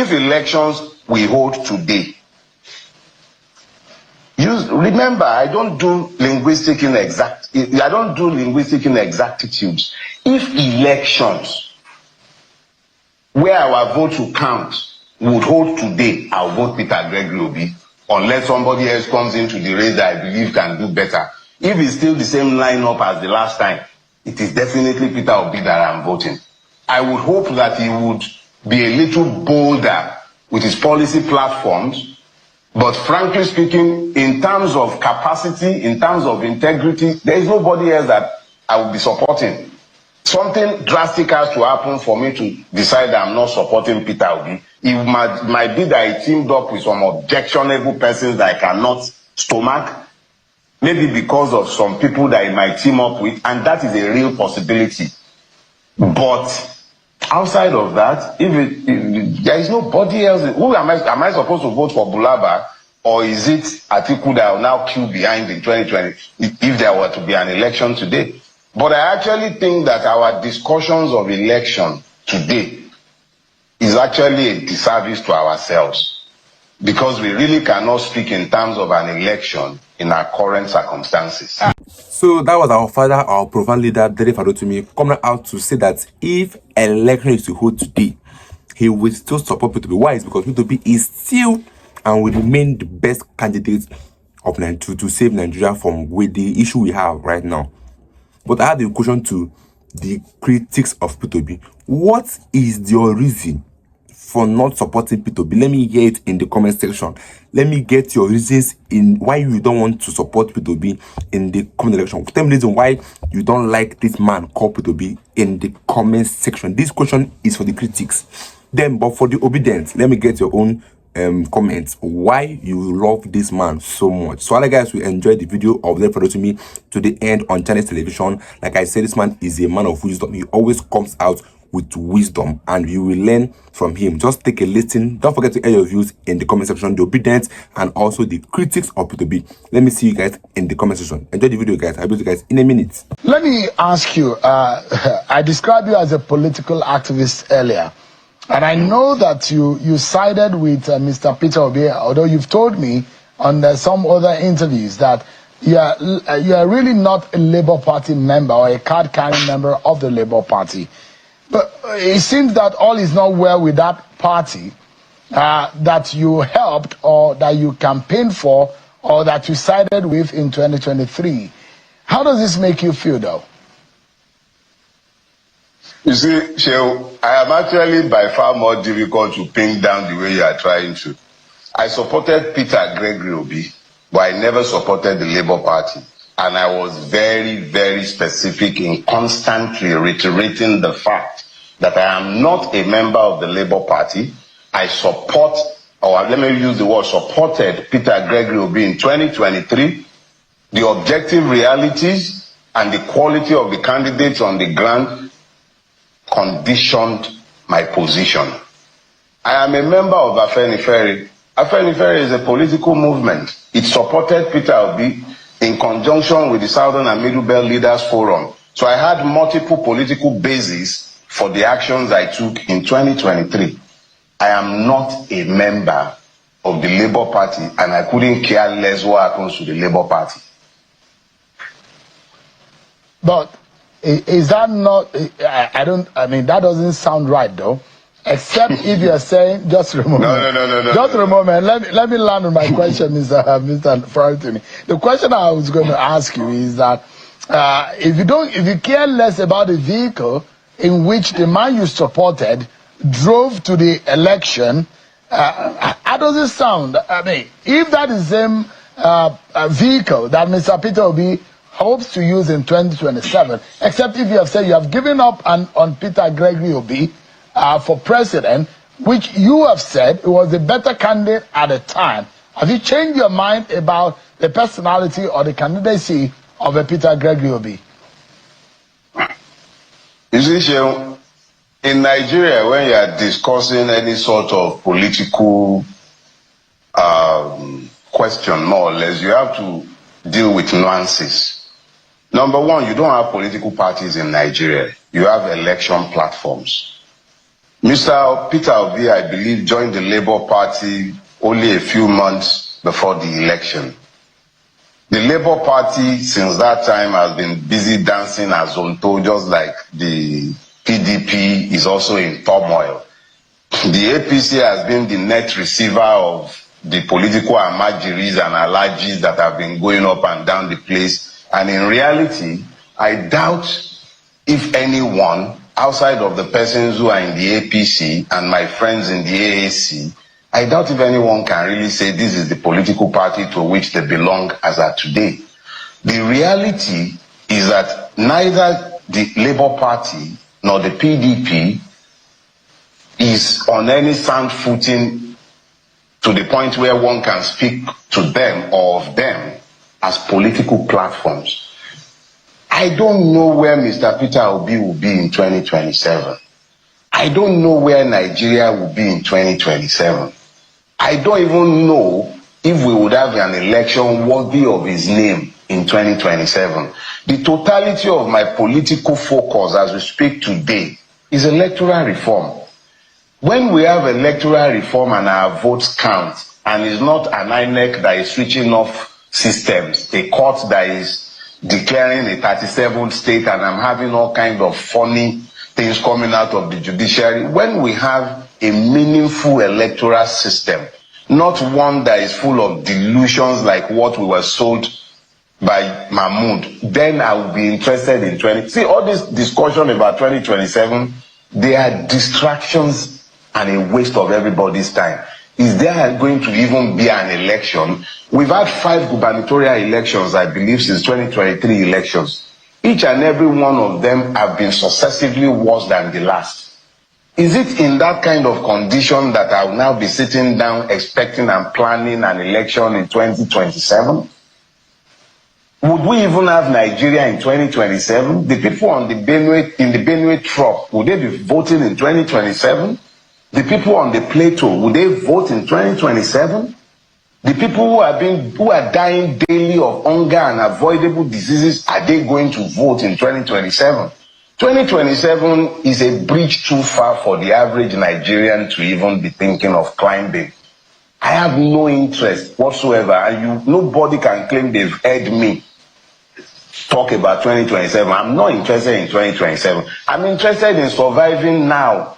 if elections we hold today, remember, I don't do linguistic inexactitudes. If elections where our vote to count would hold today, I'll vote Peter Gregory Obi, unless somebody else comes into the race that I believe can do better. If it's still the same lineup as the last time, it is definitely Peter Obi that I'm voting. I would hope that he would be a little bolder with his policy platforms, but frankly speaking, in terms of capacity, in terms of integrity, there is nobody else that I will be supporting. Something drastic has to happen for me to decide that I'm not supporting Peter Obi. It might be that I teamed up with some objectionable persons that I cannot stomach, maybe because of some people that I might team up with, and that is a real possibility. But outside of that, if there is nobody else, who am I supposed to vote for, Bulaba, or is it Atiku that will now queue behind in 2020 if there were to be an election today? But I actually think that our discussions of election today is actually a disservice to ourselves, because we really cannot speak in terms of an election in our current circumstances. So that was our father, our profound leader, Dele Farotimi, coming out to say that if election is to hold today, he will still support P2B. Why? It's because P2B is still and will remain the best candidate of to save Nigeria from with the issue we have right now. But I have a question to the critics of P2B. What is your reason for not supporting P2B? Let me hear it in the comment section. Let me get your reasons in why you don't want to support P2B in the comment section. Tell me the reason why you don't like this man called P2B in the comment section. This question is for the critics. Then, but for the obedient, let me get your own comments why you love this man so much. So all guys, we enjoyed the video of Dele Farotimi to the end on Channels Television. Like I said, this man is a man of wisdom. He always comes out with wisdom, and you will learn from him. Just take a listen. Don't forget to air your views in the comment section, the obedient and also the critics of P2B. Let me see you guys in the comment section. Enjoy the video, guys. I'll be with you guys in a minute. Let me ask you, I described you as a political activist earlier, and I know that you sided with Mr. Peter Obi, although you've told me on some other interviews that you are really not a Labour Party member or a card-carrying member of the Labour Party. But it seems that all is not well with that party that you helped or that you campaigned for or that you sided with in 2023. How does this make you feel, though? You see, Sheil, I am actually by far more difficult to pin down the way you are trying to. I supported Peter Gregory Obi, but I never supported the Labour Party. And I was very, very specific in constantly reiterating the fact that I am not a member of the Labour Party. I support, or let me use the word, supported Peter Gregory Obi in 2023. The objective realities and the quality of the candidates on the ground conditioned my position. I am a member of Afenifere. Afenifere is a political movement. It supported Peter Obi in conjunction with the Southern and Middle Belt Leaders Forum. So I had multiple political bases for the actions I took in 2023. I am not a member of the Labour Party, and I couldn't care less what happens to the Labour Party. But is that not, I mean, that doesn't sound right, though. Except if you're saying, just a moment. No. Just a moment. Let me land on my question, Mr. Farotimi. The question I was going to ask you is that if you care less about the vehicle in which the man you supported drove to the election, how does it sound? I mean, if that is the same vehicle that Mr. Peter Obi hopes to use in 2027, except if you have said you have given up on Peter Gregory Obi for president, which you have said it was a better candidate at the time. Have you changed your mind about the personality or the candidacy of a Peter Gregory Obi? You see, Sheil, in Nigeria, when you are discussing any sort of political question, more or less, you have to deal with nuances. Number one, you don't have political parties in Nigeria. You have election platforms. Mr. Peter Obi, I believe, joined the Labour Party only a few months before the election. The Labour Party, since that time, has been busy dancing as Zonto, just like the PDP is also in turmoil. The APC has been the net receiver of the political amajiris and allergies that have been going up and down the place. And in reality, I doubt if anyone outside of the persons who are in the APC and my friends in the AAC, I doubt if anyone can really say this is the political party to which they belong as at today. The reality is that neither the Labour Party nor the PDP is on any sound footing to the point where one can speak to them or of them as political platforms. I don't know where Mr. Peter Obi will be in 2027. I don't know where Nigeria will be in 2027. I don't even know if we would have an election worthy of his name in 2027. The totality of my political focus as we speak today is electoral reform. When we have electoral reform and our votes count, and it's not an INEC that is switching off systems, a court that is declaring a 37th state, and I'm having all kinds of funny things coming out of the judiciary. When we have a meaningful electoral system, not one that is full of delusions like what we were sold by Mahmoud, then I will be interested in 20. See, all this discussion about 2027, they are distractions and a waste of everybody's time. Is there going to even be an election? We've had 5 gubernatorial elections, I believe, since 2023 elections. Each and every one of them have been successively worse than the last. Is it in that kind of condition that I will now be sitting down expecting and planning an election in 2027? Would we even have Nigeria in 2027? The people on the Benue, in the Benue Trop, would they be voting in 2027? The people on the plateau, would they vote in 2027? The people who are dying daily of hunger and avoidable diseases, are they going to vote in 2027? 2027 is a bridge too far for the average Nigerian to even be thinking of climbing. I have no interest whatsoever, and nobody can claim they've heard me talk about 2027. I'm not interested in 2027. I'm interested in surviving now.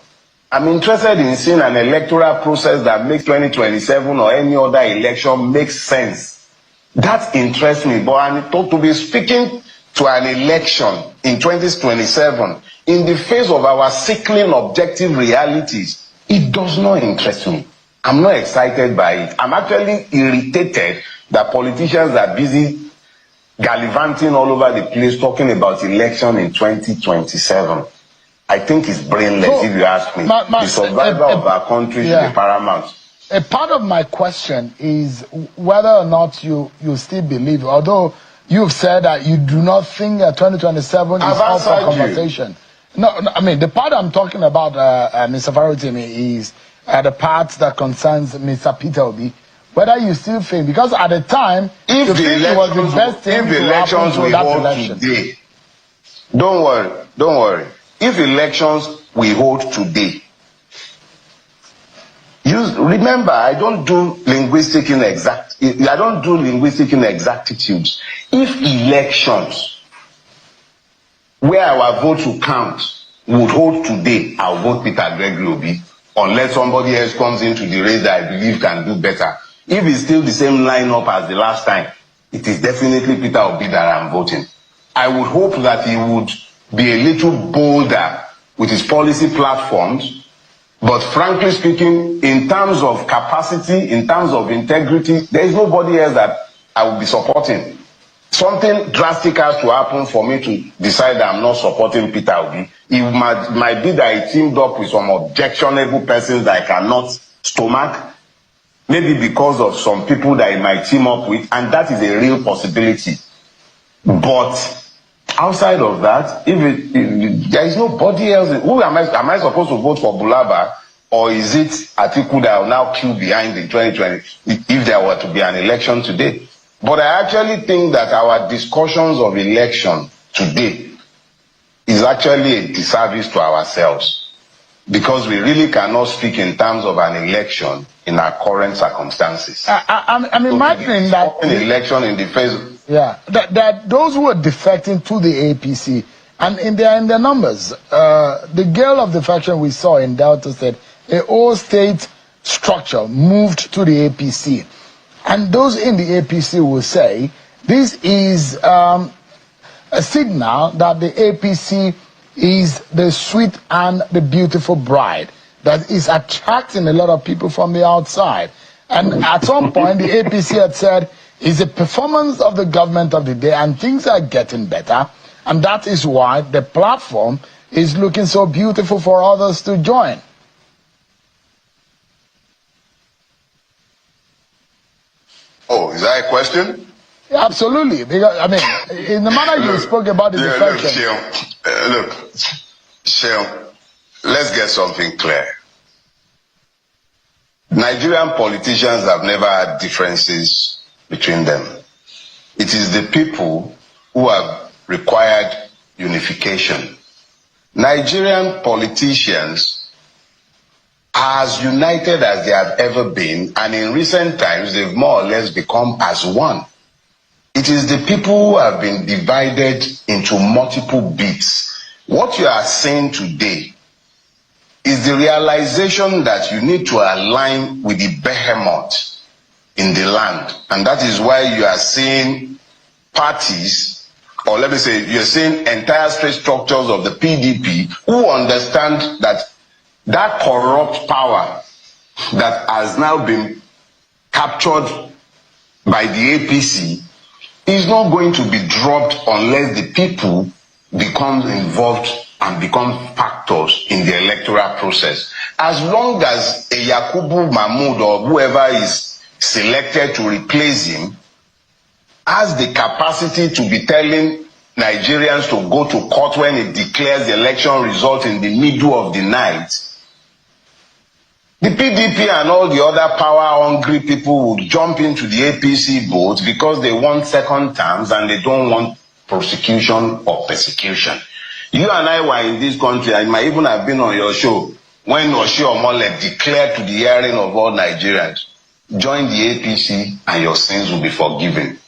I'm interested in seeing an electoral process that makes 2027 or any other election make sense. That interests me. But I'm to be speaking to an election in 2027 in the face of our sickling objective realities, it does not interest me. I'm not excited by it. I'm actually irritated that politicians are busy gallivanting all over the place talking about election in 2027. I think it's brainless, so, if you ask me. The survival of our country should be paramount. A part of my question is whether or not you still believe, although you've said that you do not think that 2027 is up for conversation. No, I mean, the part I'm talking about, Mr. Farotimi, is the part that concerns Mr. Peter Obi. Whether you still think, because at the time, if you think it was the best thing to happen to that election. Today, don't worry. If elections we hold today, remember, I don't do linguistic inexactitudes. If elections where our votes will count would hold today, I'll vote Peter Gregory Obi, unless somebody else comes into the race that I believe can do better. If it's still the same lineup as the last time, it is definitely Peter Obi that I'm voting. I would hope that he would be a little bolder with his policy platforms, but frankly speaking, in terms of capacity, in terms of integrity, there is nobody else that I will be supporting. Something drastic has to happen for me to decide that I'm not supporting Peter Obi. It might be that he teamed up with some objectionable persons that I cannot stomach, maybe because of some people that he might team up with, and that is a real possibility. But outside of that, if there is nobody else, who am I supposed to vote for Bulaba, or is it Atiku that will now queue behind in 2020 if there were to be an election today? But I actually think that our discussions of election today is actually a disservice to ourselves. because we really cannot speak in terms of an election in our current circumstances. I'm imagining that an election in the face. That those who are defecting to the APC, and in their numbers, the girl of defection we saw in Delta said a whole state structure moved to the APC, and those in the APC will say this is a signal that the APC is the sweet and the beautiful bride that is attracting a lot of people from the outside. And at some point, the APC had said, it's a performance of the government of the day and things are getting better. And that is why the platform is looking so beautiful for others to join. Oh, is that a question? Yeah, absolutely. Because, I mean, in the manner you spoke about the defection. Look, Sheil, let's get something clear. Nigerian politicians have never had differences between them. It is the people who have required unification. Nigerian politicians are as united as they have ever been, and in recent times they've more or less become as one. It is the people who have been divided into multiple bits. What you are saying today is the realization that you need to align with the behemoth in the land. And that is why you are seeing parties, or let me say, you're seeing entire state structures of the PDP who understand that that corrupt power that has now been captured by the APC is not going to be dropped unless the people become involved and become factors in the electoral process. As long as a Yakubu Mahmoud or whoever is selected to replace him has the capacity to be telling Nigerians to go to court when it declares the election result in the middle of the night, the PDP and all the other power-hungry people would jump into the APC boat because they want second terms and they don't want prosecution or persecution. You and I were in this country, I might even have been on your show, when Oshie Omole declared to the hearing of all Nigerians, join the APC and your sins will be forgiven.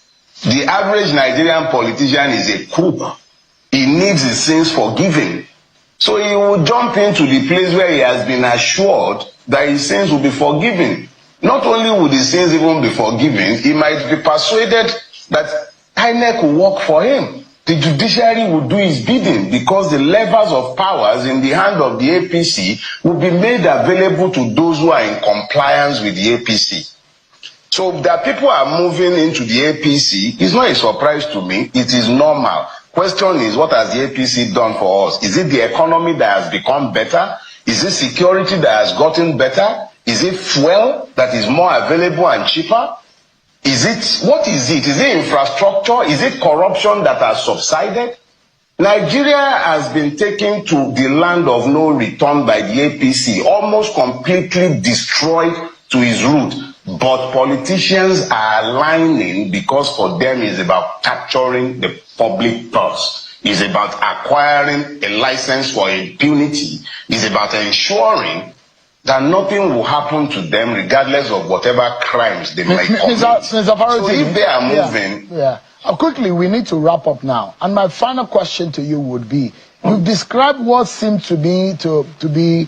The average Nigerian politician is a crook. He needs his sins forgiven. So he will jump into the place where he has been assured that his sins will be forgiven. Not only will his sins even be forgiven, he might be persuaded that INEC will work for him. The judiciary will do his bidding because the levers of powers in the hand of the APC will be made available to those who are in compliance with the APC. So that people are moving into the APC is not a surprise to me. It is normal. Question is, what has the APC done for us? Is it the economy that has become better? Is it security that has gotten better? Is it fuel that is more available and cheaper? What is it? Is it infrastructure? Is it corruption that has subsided? Nigeria has been taken to the land of no return by the APC, almost completely destroyed to its root. But politicians are aligning because for them it's about capturing the public purse. It's about acquiring a license for impunity. It's about ensuring that nothing will happen to them regardless of whatever crimes they might commit. So if they are moving... Quickly, we need to wrap up now. And my final question to you would be, you've described what seems to be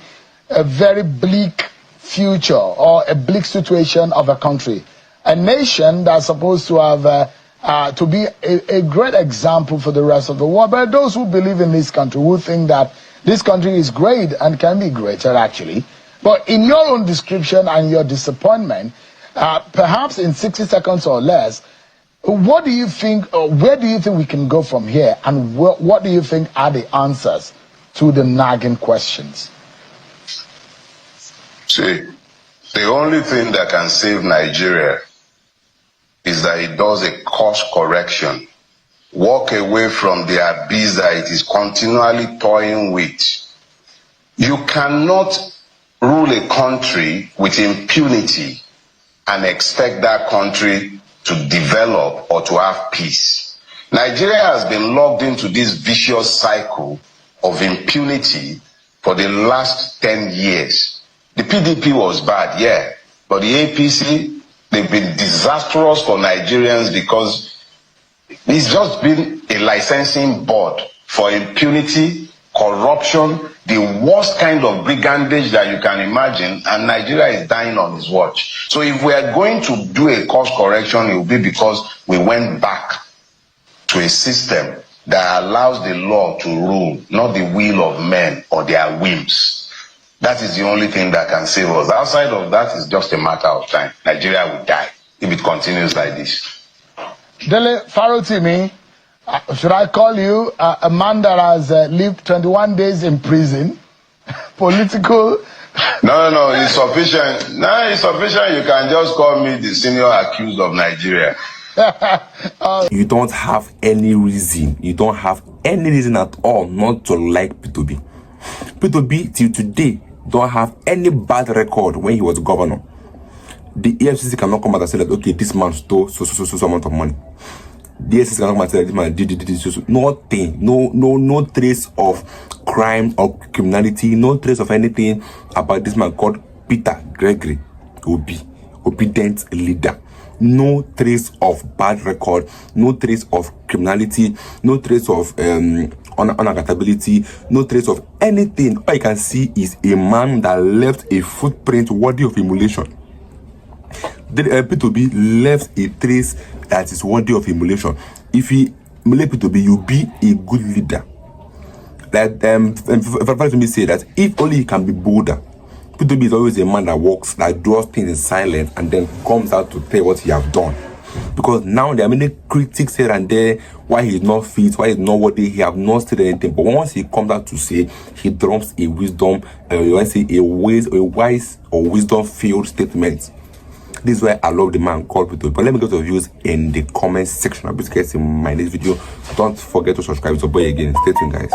a very bleak future or a bleak situation of a country. A nation that's supposed to have to be a great example for the rest of the world. But those who believe in this country, who think that this country is great and can be greater actually. But in your own description and your disappointment, perhaps in 60 seconds or less, what do you think, or where do you think we can go from here? And what do you think are the answers to the nagging questions? See, the only thing that can save Nigeria is that it does a course correction. Walk away from the abyss that it is continually toying with. You cannot rule a country with impunity and expect that country to develop or to have peace. Nigeria has been locked into this vicious cycle of impunity for the last 10 years. The PDP was bad, yeah, but the APC, they've been disastrous for Nigerians because it's just been a licensing board for impunity, corruption, the worst kind of brigandage that you can imagine, and Nigeria is dying on its watch. So if we are going to do a course correction, it will be because we went back to a system that allows the law to rule, not the will of men or their whims. That is the only thing that can save us. Outside of that, it's just a matter of time. Nigeria will die if it continues like this. Dele Farotimi, should I call you a man that has lived 21 days in prison, political? No, it's sufficient. No, it's sufficient. You can just call me the senior accused of Nigeria. You don't have any reason. You don't have any reason at all not to like P2B. P2B till today don't have any bad record when he was governor. The EFCC cannot come out and say that, okay, this man stole so amount of money. The EFCC cannot come and say that this man did nothing. No trace of crime or criminality. No trace of anything about this man called Peter Gregory Obi, obedient leader. No trace of bad record, no trace of criminality, no trace of unaccountability, no trace of anything. All you can see is a man that left a footprint worthy of emulation. The P2B left a trace that is worthy of emulation. If you emulate P2B, you be a good leader. Like to me say that if only he can be bolder. P2B is always a man that walks, that does things in silence, and then comes out to tell what he has done. Because now there are many critics here and there why he's not fit, why he's not worthy, he have not said anything. But once he comes out to say, he drops a wisdom, a wise or wisdom-filled statement. This is why I love the man called P2B. But let me get your views in the comment section. I'll be in my next video. Don't forget to subscribe to boy again. Stay tuned, guys.